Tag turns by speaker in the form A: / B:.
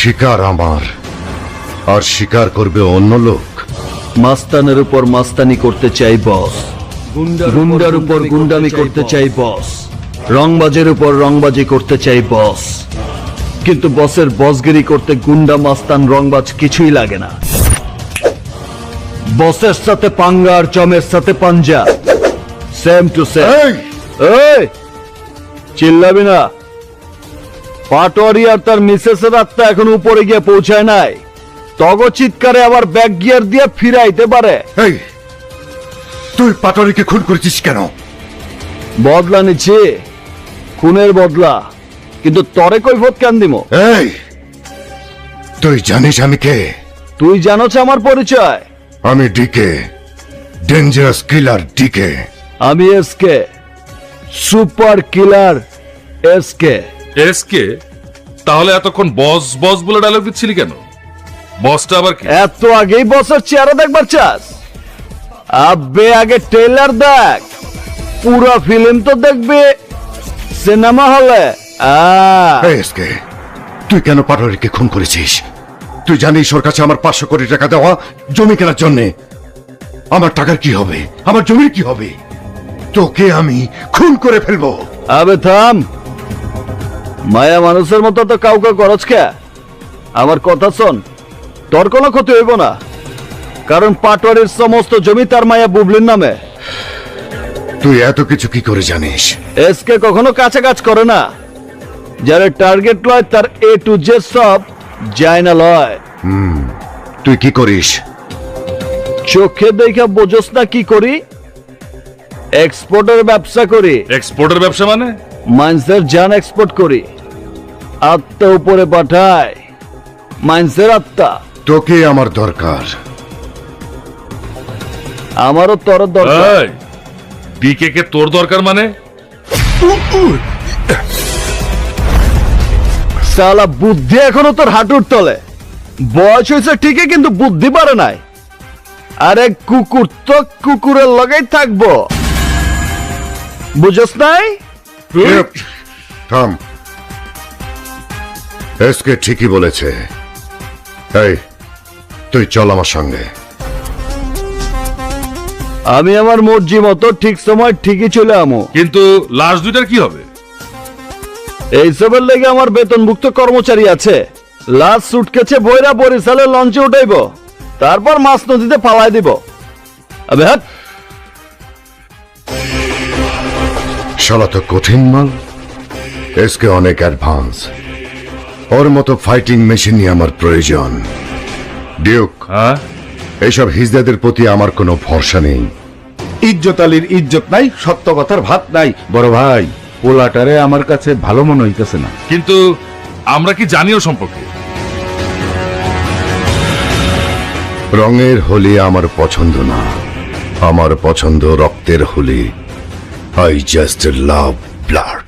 A: শিকার আমার, আর শিকার করবে অন্য লোক।
B: মাস্তানের উপর মাস্তানি করতে চাই বস, গুন্ডার উপর গুন্ডামি করতে চাই বস, রংবাজের উপর রংবাজি করতে চাই বস। কিন্তু বসের বসগিরি করতে গুন্ডা মাস্তান রংবাজ কিছুই লাগে না। বসের সাথে পাঙ্গা আর চমের সাথে পাঞ্জা, সেম টু সেম। এই চিল্লাবি না। পাটোয়ারি আর তার মিসেসের আত্মা এখন উপরে গিয়ে পৌঁছায় নাই। তগ চিৎকারে আবার ব্যাক গিয়ার দিয়ে ফিরাইতে পারে।
A: এই তুই পাটোয়ারিকে খুন করেছিস কেন?
B: বদলা নিচ্ছি, খুনের বদলা। কিন্তু তরে কৈফত কেন দিব?
A: এই তুই জানিস আমি কে?
B: তুই জানোছ আমার পরিচয়?
A: আমি ডিকে, ডেঞ্জারাস কিলার ডিকে।
B: আমি SK, super killer SK.
C: SK? তাহলে এতক্ষণ বস বস বলে ডায়লগ দিচ্ছিলি কেন? বসটা আবার কি?
B: এত আগেই বসের চেহারা দেখবার চাস? আব্বে আগে ট্রেলার দেখ, পুরো ফিল্ম তো দেখবে সিনেমা হলে।
A: এসকে, তুই কেন পাটোয়ারিকে খুন করেছিস? তুই জানিস ওর কাছে আমার 500 কোটি টাকা দেওয়া জমি কেনার জন্য। আমার টাকার কি হবে? আমার জমির কি হবে? তোকে আমি খুন করে ফেলবো।
B: আবে থাম, মায়া মানুষের মতো তো কাউকে করছ কে? আমার কথা শোন, তোর কোনো ক্ষতি হইব না, কারণ পাটোয়ারির সমস্ত জমি তার মায়া বুবলির নামে।
A: তুই এত কিছু কি করে জানিস?
B: এসকে কখনো কাছে কাজ করে না। যারা টার্গেট লয় তার এ টু জেড সব যায় না লয়।
A: তুই কি করিস?
B: চোখে দেখা বোঝস না কি করি? এক্সপোর্টের ব্যবসা করি।
C: এক্সপোর্টের ব্যবসা মানে?
B: মাইন্সের জান এক্সপোর্ট করি, আত্মা উপরে পাঠায়। মাইন্সের আত্মা।
A: তোকে আমার দরকার।
B: আমারও তোর দরকার।
C: ডিকে কে তোর দরকার মানে?
B: সালা বুদ্ধি এখনো তোর হাঁটুর তলে। বয়স হয়েছে ঠিকই, কিন্তু বুদ্ধি পারে নাই। আরে কুকুর তো কুকুরের লগেই থাকবো, বুঝস নাই?
A: থাম, এসকে ঠিকই বলেছে। এই তুই চল আমার সঙ্গে।
B: আমি আমার মর্জি মতো ঠিক সময় ঠিকই চলে আমো।
C: কিন্তু লাশ দুইটার কি হবে?
B: এইসবের লেগে আমার বেতনভুক্ত কর্মচারী আছে। লাশ সুটকেছে বইরা বরিশালে লঞ্চে উঠাইব, তারপর মাছ নদীতে ফালাই দিব। আবে হাট।
A: শালা তো কঠিন মাল। এসকে অনেক অ্যাডভান্স। ওর মতো ফাইটিং মেশিনই আমার প্রয়োজন। ডিউক,
C: হ্যাঁ,
A: এইসব হিজদাদের প্রতি আমার কোনো ভরসা নেই।
D: ইজ্জত আলীর ইজ্জত নাই, সত্য কথার ভাত নাই। বড় ভাই, পোলাটারে আমার কাছে ভালো মনে হইতেছে না।
C: কিন্তু আমরা কি জানিও সম্পর্কে?
A: রঙের হোলি আমার পছন্দ না, আমার পছন্দ রক্তের Holi. I just love blood.